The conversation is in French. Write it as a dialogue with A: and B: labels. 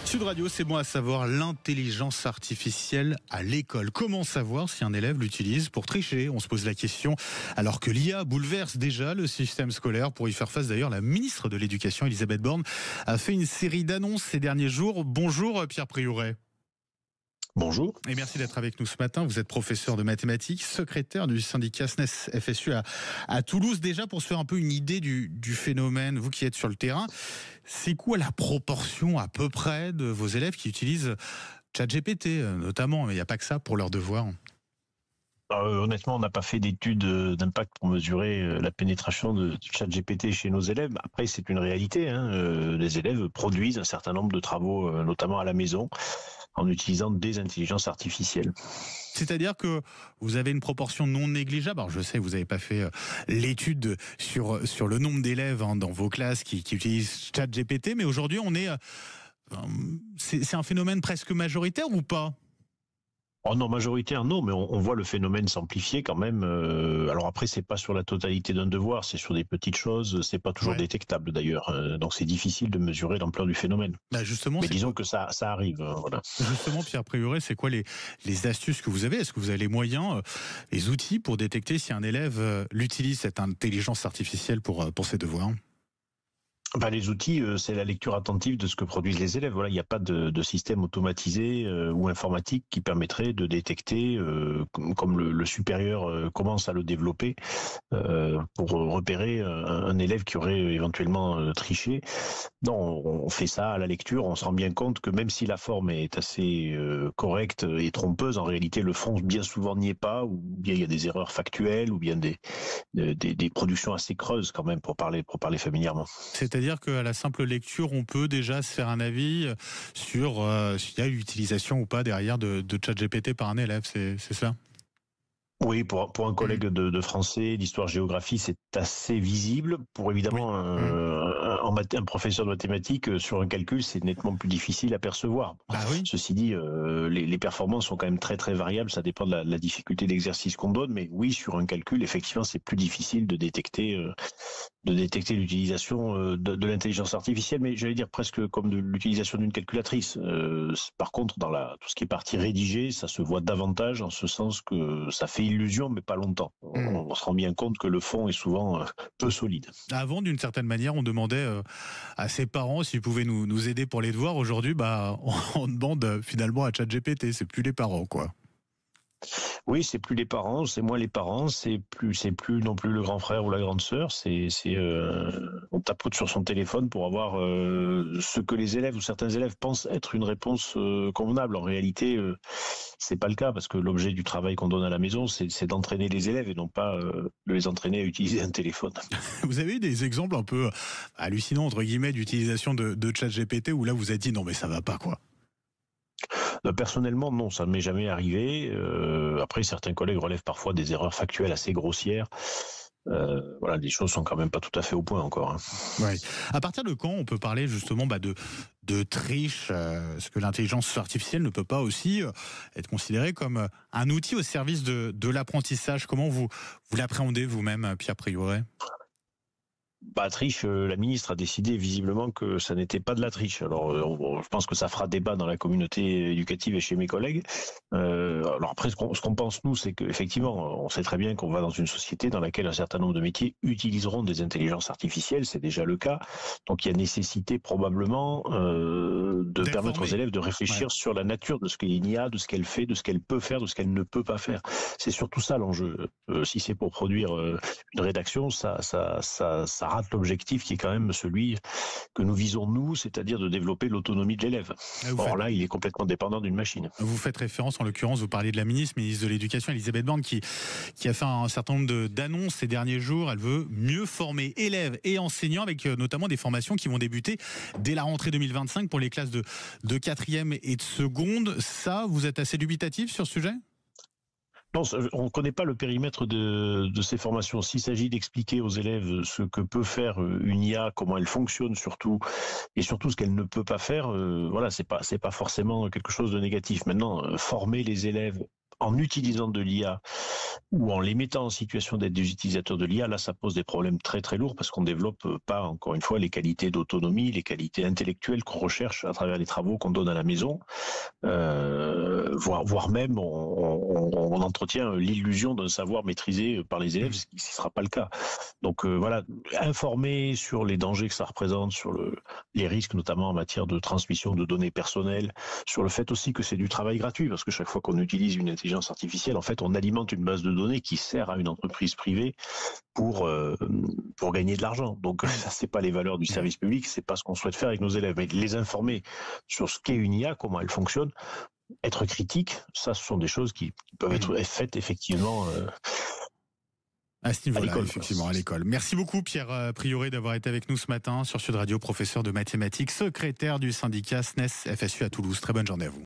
A: Sud Radio, c'est bon à savoir, l'intelligence artificielle à l'école. Comment savoir si un élève l'utilise pour tricher? On se pose la question alors que l'IA bouleverse déjà le système scolaire. Pour y faire face d'ailleurs, la ministre de l'Éducation, Elisabeth Borne, a fait une série d'annonces ces derniers jours. Bonjour Pierre Prioret.
B: Bonjour.
A: Et merci d'être avec nous ce matin. Vous êtes professeur de mathématiques, secrétaire du syndicat SNES FSU à Toulouse. Déjà, pour se faire un peu une idée du phénomène, vous qui êtes sur le terrain, c'est quoi la proportion à peu près de vos élèves qui utilisent ChatGPT notamment, mais il n'y a pas que ça pour leurs devoirs?
B: Honnêtement, on n'a pas fait d'études d'impact pour mesurer la pénétration de ChatGPT chez nos élèves. Après, c'est une réalité. Les élèves produisent un certain nombre de travaux, notamment à la maison, en utilisant des intelligences artificielles.
A: C'est-à-dire que vous avez une proportion non négligeable. Alors je sais que vous n'avez pas fait l'étude sur le nombre d'élèves dans vos classes qui utilisent ChatGPT, mais aujourd'hui, c'est un phénomène presque majoritaire ou pas?
B: Oh non, majoritaire non, mais on voit le phénomène s'amplifier quand même. Alors après, c'est pas sur la totalité d'un devoir, c'est sur des petites choses, c'est pas toujours détectable d'ailleurs. Donc c'est difficile de mesurer l'ampleur du phénomène.
A: Justement,
B: mais disons que ça arrive. Voilà.
A: Justement, Pierre Prioret, c'est quoi les astuces que vous avez? Est-ce que vous avez les moyens, les outils pour détecter si un élève l'utilise, cette intelligence artificielle pour ses devoirs?
B: Les outils, c'est la lecture attentive de ce que produisent les élèves. Voilà, il n'y a pas de système automatisé ou informatique qui permettrait de détecter, comme le supérieur commence à le développer, pour repérer un élève qui aurait éventuellement triché. Non, on fait ça à la lecture. On se rend bien compte que même si la forme est assez correcte et trompeuse, en réalité, le fond bien souvent n'y est pas, ou bien il y a des erreurs factuelles, ou bien des productions assez creuses quand même, pour parler familièrement.
A: C'est-à-dire qu'à la simple lecture, on peut déjà se faire un avis sur s'il y a l'utilisation ou pas derrière de ChatGPT par un élève, c'est ça?
B: Oui, pour un collègue de français, d'histoire-géographie, c'est assez visible. Pour évidemment un professeur de mathématiques, sur un calcul, c'est nettement plus difficile à percevoir. Ceci dit, les performances sont quand même très très variables, ça dépend de la difficulté d'exercice qu'on donne, mais oui, sur un calcul, effectivement, c'est plus difficile de détecter l'utilisation de l'intelligence artificielle, mais j'allais dire presque comme de l'utilisation d'une calculatrice. Par contre, dans tout ce qui est partie rédigée, ça se voit davantage, en ce sens que ça fait illusion, mais pas longtemps. On se rend bien compte que le fond est souvent peu solide.
A: Avant, d'une certaine manière, on demandait à ses parents s'ils pouvaient nous aider pour les devoirs. Aujourd'hui, on demande finalement à ChatGPT. C'est plus les parents, quoi.
B: Oui, c'est plus les parents, c'est moins les parents, c'est plus non plus le grand frère ou la grande sœur. On tapote sur son téléphone pour avoir ce que les élèves ou certains élèves pensent être une réponse convenable. En réalité, c'est pas le cas, parce que l'objet du travail qu'on donne à la maison, c'est d'entraîner les élèves et non pas de les entraîner à utiliser un téléphone.
A: Vous avez eu des exemples un peu hallucinants entre guillemets d'utilisation de ChatGPT où là vous avez dit non mais ça va pas, quoi?
B: Personnellement, non, ça ne m'est jamais arrivé. Après, certains collègues relèvent parfois des erreurs factuelles assez grossières. Les choses sont quand même pas tout à fait au point encore.
A: Ouais. À partir de quand on peut parler justement de triche? Est-ce que l'intelligence artificielle ne peut pas aussi être considérée comme un outil au service de l'apprentissage? Comment vous l'appréhendez vous-même, Pierre Prioret?
B: Triche, la ministre a décidé visiblement que ça n'était pas de la triche. Alors, je pense que ça fera débat dans la communauté éducative et chez mes collègues. Alors après, ce qu'on pense nous, c'est qu'effectivement, on sait très bien qu'on va dans une société dans laquelle un certain nombre de métiers utiliseront des intelligences artificielles. C'est déjà le cas. Donc, il y a nécessité probablement de permettre aux élèves de réfléchir sur la nature de ce qu'il y a, de ce qu'elle fait, de ce qu'elle peut faire, de ce qu'elle ne peut pas faire. C'est surtout ça l'enjeu. Si c'est pour produire une rédaction, ça rate l'objectif qui est quand même celui que nous visons nous, c'est-à-dire de développer l'autonomie de l'élève. Or là, il est complètement dépendant d'une machine.
A: Vous faites référence, en l'occurrence, vous parliez de la ministre de l'Éducation, Elisabeth Borne, qui a fait un certain nombre d'annonces ces derniers jours. Elle veut mieux former élèves et enseignants, avec notamment des formations qui vont débuter dès la rentrée 2025 pour les classes de 4e et de seconde. Ça, vous êtes assez dubitatif sur ce sujet ?
B: Non, on ne connaît pas le périmètre de ces formations. S'il s'agit d'expliquer aux élèves ce que peut faire une IA, comment elle fonctionne surtout, et surtout ce qu'elle ne peut pas faire, c'est pas forcément quelque chose de négatif. Maintenant, former les élèves en utilisant de l'IA ou en les mettant en situation d'être des utilisateurs de l'IA, là, ça pose des problèmes très très lourds parce qu'on ne développe pas, encore une fois, les qualités d'autonomie, les qualités intellectuelles qu'on recherche à travers les travaux qu'on donne à la maison, voire même on entretient l'illusion d'un savoir maîtrisé par les élèves, ce qui ne sera pas le cas. Donc voilà, informer sur les dangers que ça représente, sur les risques notamment en matière de transmission de données personnelles, sur le fait aussi que c'est du travail gratuit, parce que chaque fois qu'on utilise une intelligence artificielle, en fait, on alimente une base de données qui sert à une entreprise privée pour gagner de l'argent. Donc ça, c'est pas les valeurs du service public, c'est pas ce qu'on souhaite faire avec nos élèves. Mais les informer sur ce qu'est une IA, comment elle fonctionne, être critique, ça, ce sont des choses qui peuvent être faites effectivement.
A: À ce niveau-là, effectivement, à l'école. Merci beaucoup, Pierre Prieuré, d'avoir été avec nous ce matin sur Sud Radio, professeur de mathématiques, secrétaire du syndicat SNES FSU à Toulouse. Très bonne journée à vous.